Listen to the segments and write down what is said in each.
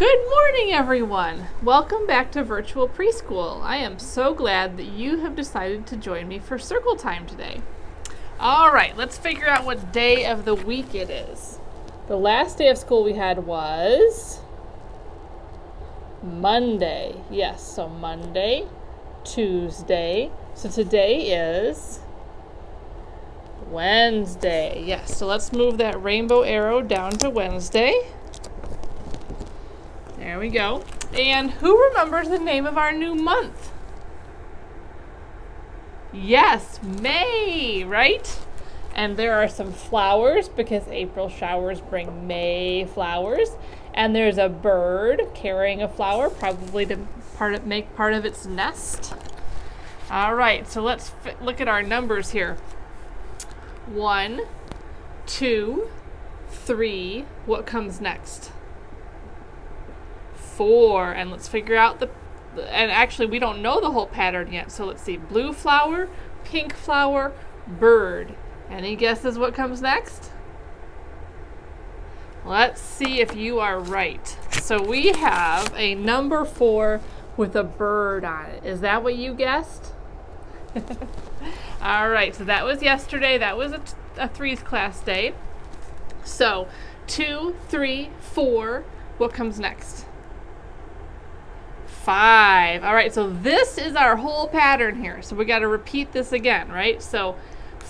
Good morning, everyone. Welcome back to Virtual Preschool. I am so glad that you have decided to join me for circle time today. All right, let's figure out what day of the week it is. The last day of school we had was Monday. Yes, so Monday, Tuesday. So today is Wednesday. Yes, so let's move that rainbow arrow down to Wednesday. There we go. And who remembers the name of our new month? Yes, May, right? And there are some flowers because April showers bring May flowers. And there's a bird carrying a flower, probably to make part of its nest. All right, so let's look at our numbers here. 1, 2, 3. What comes next? 4. And let's figure out and actually we don't know the whole pattern yet. So let's see. Blue flower, pink flower, bird. Any guesses what comes next? Let's see if you are right. So we have a number 4 with a bird on it. Is that what you guessed? All right, so that was yesterday. That was a 3's class day. So 2, 3, 4. What comes next? 5. All right, so this is our whole pattern here. So we got to repeat this again, right? So blue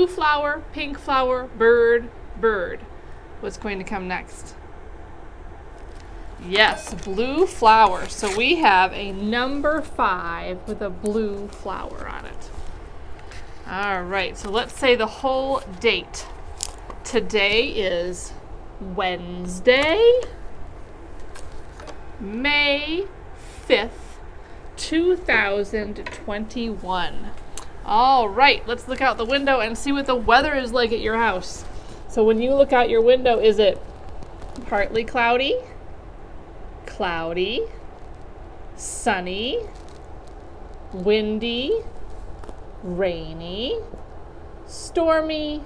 flower, pink flower, bird, bird. What's going to come next? Yes, blue flower. So we have a number 5 with a blue flower on it. All right, so let's say the whole date. Today is Wednesday, May 5th, 2021. All right, let's look out the window and see what the weather is like at your house. So when you look out your window, is it partly cloudy, cloudy, sunny, windy, rainy, stormy,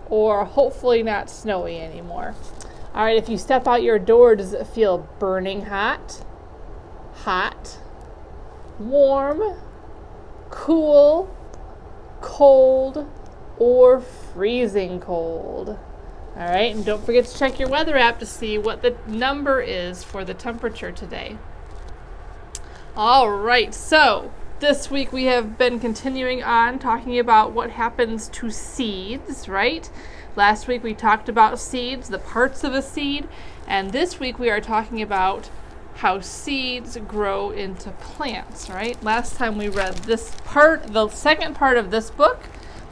or hopefully not snowy anymore? All right, if you step out your door, does it feel burning hot, hot, warm, cool, cold, or freezing cold? All right, and don't forget to check your weather app to see what the number is for the temperature today. All right, so this week we have been continuing on talking about what happens to seeds, right? Last week we talked about seeds, the parts of a seed, and this week we are talking about how seeds grow into plants, right? Last time we read this part, the second part of this book.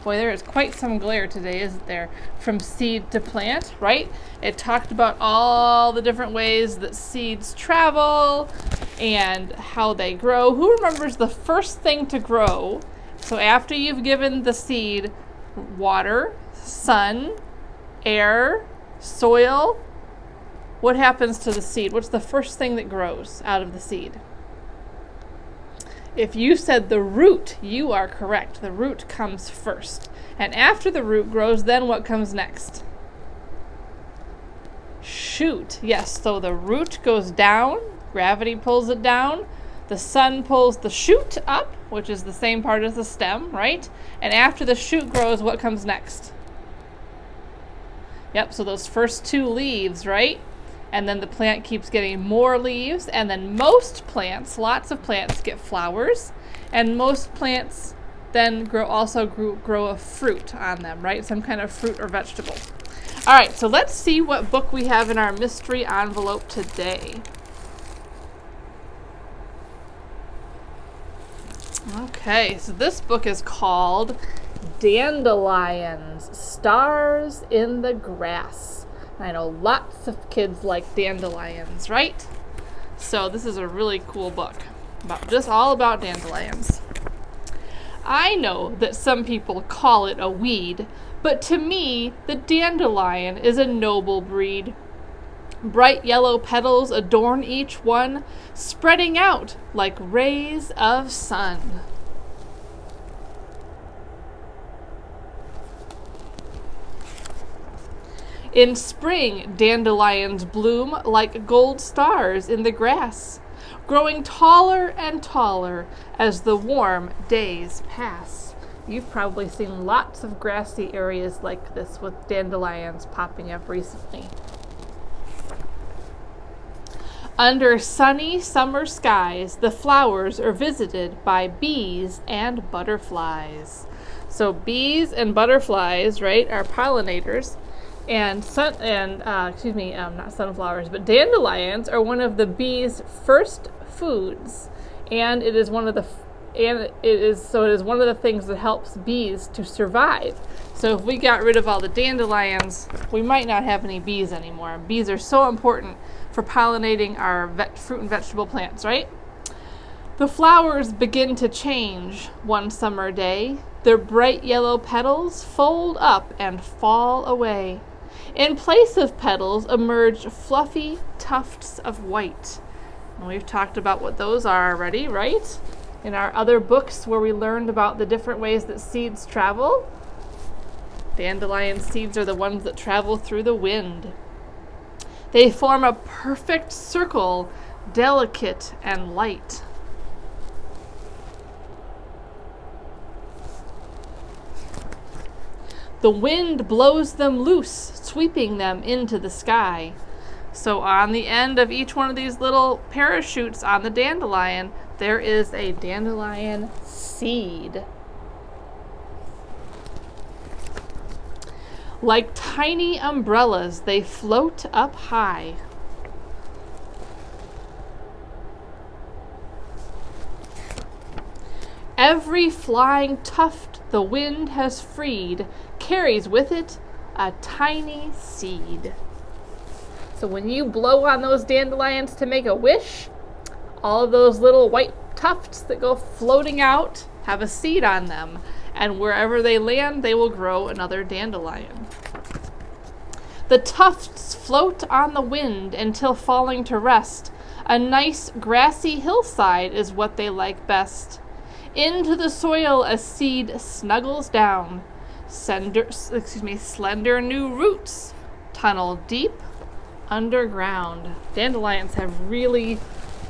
Boy, there is quite some glare today, isn't there? From seed to plant, right? It talked about all the different ways that seeds travel and how they grow. Who remembers the first thing to grow? So after you've given the seed water, sun, air, soil, what happens to the seed? What's the first thing that grows out of the seed? If you said the root, you are correct. The root comes first. And after the root grows, then what comes next? Shoot. Yes, so the root goes down, gravity pulls it down, the sun pulls the shoot up, which is the same part as the stem, right? And after the shoot grows, what comes next? Yep, so those first 2 leaves, right? And then the plant keeps getting more leaves, and then most plants, lots of plants, get flowers, and most plants then grow a fruit on them, right? Some kind of fruit or vegetable. All right, so let's see what book we have in our mystery envelope today. Okay, so this book is called Dandelions, Stars in the Grass. I know lots of kids like dandelions, right? So this is a really cool book all about dandelions. I know that some people call it a weed, but to me, the dandelion is a noble breed. Bright yellow petals adorn each one, spreading out like rays of sun. In spring, dandelions bloom like gold stars in the grass, growing taller and taller as the warm days pass. You've probably seen lots of grassy areas like this with dandelions popping up recently. Under sunny summer skies, the flowers are visited by bees and butterflies. So bees and butterflies, right, are pollinators. And not sunflowers, but dandelions are one of the bees' first foods, and it is one of the things that helps bees to survive. So if we got rid of all the dandelions, we might not have any bees anymore. Bees are so important for pollinating our fruit and vegetable plants, right? The flowers begin to change one summer day. Their bright yellow petals fold up and fall away. In place of petals emerge fluffy tufts of white. And we've talked about what those are already, right? In our other books where we learned about the different ways that seeds travel. Dandelion seeds are the ones that travel through the wind. They form a perfect circle, delicate and light. The wind blows them loose, sweeping them into the sky. So on the end of each one of these little parachutes on the dandelion, there is a dandelion seed. Like tiny umbrellas, they float up high. Every flying tuft the wind has freed carries with it a tiny seed. So when you blow on those dandelions to make a wish, all of those little white tufts that go floating out have a seed on them, and wherever they land, they will grow another dandelion. The tufts float on the wind until falling to rest. A nice grassy hillside is what they like best. Into the soil a seed snuggles down. Slender new roots tunnel deep underground. Dandelions have really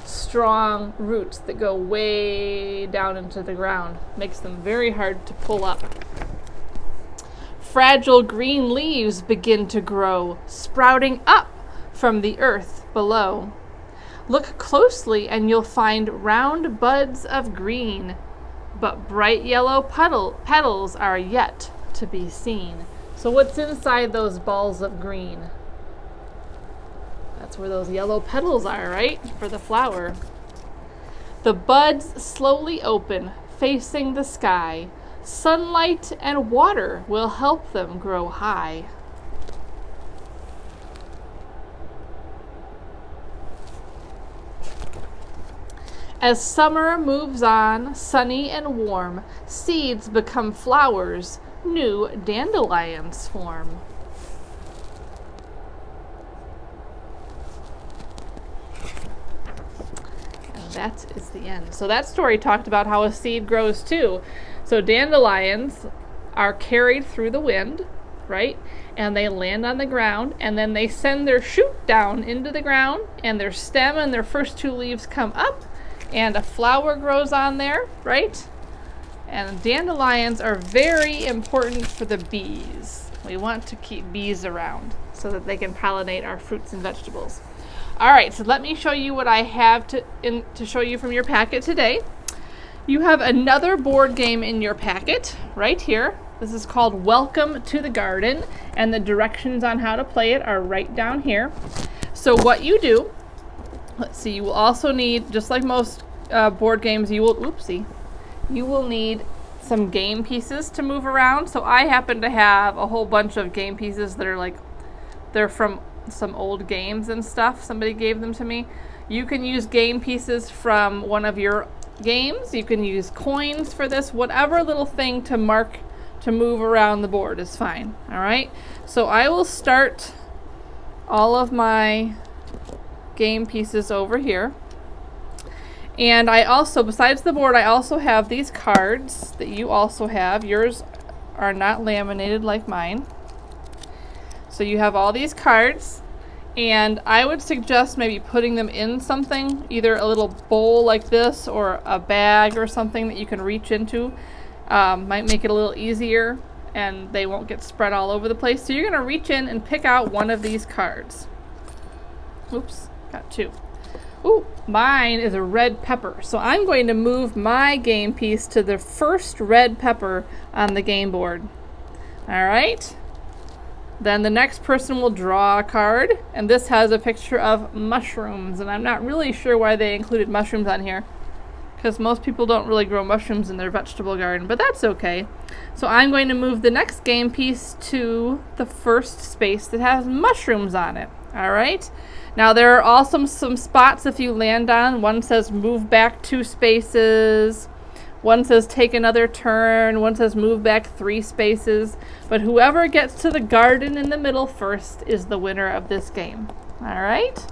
strong roots that go way down into the ground. Makes them very hard to pull up. Fragile green leaves begin to grow, sprouting up from the earth below. Look closely and you'll find round buds of green, but bright yellow petals are yet to be seen. So what's inside those balls of green? That's where those yellow petals are, right? For the flower. The buds slowly open, facing the sky. Sunlight and water will help them grow high. As summer moves on, sunny and warm, seeds become flowers, new dandelions form. And that is the end. So that story talked about how a seed grows too. So dandelions are carried through the wind, right? And they land on the ground, and then they send their shoot down into the ground, and their stem and their first two leaves come up, and a flower grows on there, right? And dandelions are very important for the bees. We want to keep bees around so that they can pollinate our fruits and vegetables. All right, so let me show you what I have to show you from your packet today. You have another board game in your packet right here. This is called Welcome to the Garden, and the directions on how to play it are right down here. So what you do, let's see, you will also need, just like most board games, you will need some game pieces to move around. So I happen to have a whole bunch of game pieces that are they're from some old games and stuff. Somebody gave them to me. You can use game pieces from one of your games. You can use coins for this. Whatever little thing to move around the board is fine. All right. So I will start all of my game pieces over here. And I also, besides the board, I also have these cards that you also have. Yours are not laminated like mine. So you have all these cards, and I would suggest maybe putting them in something, either a little bowl like this or a bag or something that you can reach into. Might make it a little easier, and they won't get spread all over the place. So you're going to reach in and pick out one of these cards. Oops, got two. Ooh, mine is a red pepper. So I'm going to move my game piece to the first red pepper on the game board. All right. Then the next person will draw a card, and this has a picture of mushrooms, and I'm not really sure why they included mushrooms on here, because most people don't really grow mushrooms in their vegetable garden, but that's okay. So I'm going to move the next game piece to the first space that has mushrooms on it. All right. Now there are also some spots if you land on. One says move back 2 spaces. One says take another turn. One says move back 3 spaces. But whoever gets to the garden in the middle first is the winner of this game. All right?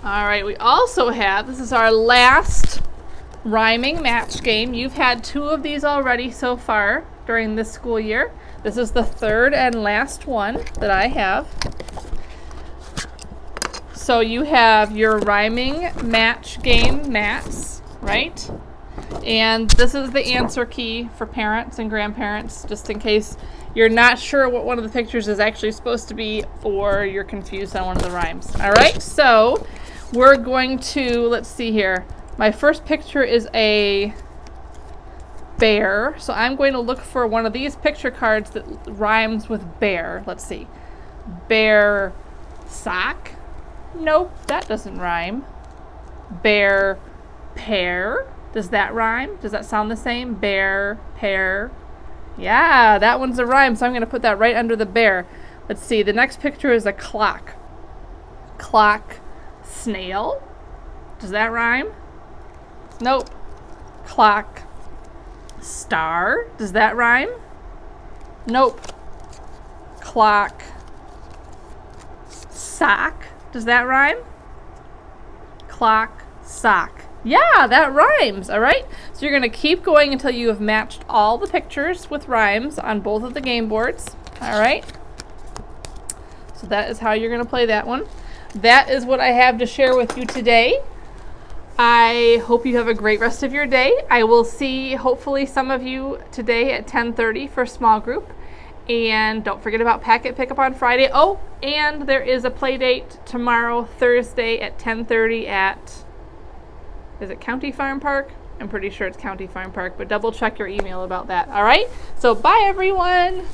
All right, we also have, this is our last rhyming match game. You've had 2 of these already so far during this school year. This is the 3rd and last one that I have. So you have your rhyming match game mats, right? And this is the answer key for parents and grandparents, just in case you're not sure what one of the pictures is actually supposed to be, or you're confused on one of the rhymes. All right, so we're going to, let's see here. My first picture is a bear, so I'm going to look for one of these picture cards that rhymes with bear. Let's see. Bear sock. Nope, that doesn't rhyme. Bear pear. Does that rhyme? Does that sound the same? Bear, pear. Yeah, that one's a rhyme, so I'm going to put that right under the bear. Let's see, the next picture is a clock. Clock, snail. Does that rhyme? Nope. Clock, star. Does that rhyme? Nope. Clock, sock. Does that rhyme? Clock, sock. Yeah, that rhymes, all right? So you're going to keep going until you have matched all the pictures with rhymes on both of the game boards, all right? So that is how you're going to play that one. That is what I have to share with you today. I hope you have a great rest of your day. I will see, hopefully, some of you today at 10:30 for small group. And don't forget about packet pickup on Friday. Oh, and there is a play date tomorrow, Thursday at 10:30 at, is it County Farm Park? I'm pretty sure it's County Farm Park, but double check your email about that. All right? So bye, everyone.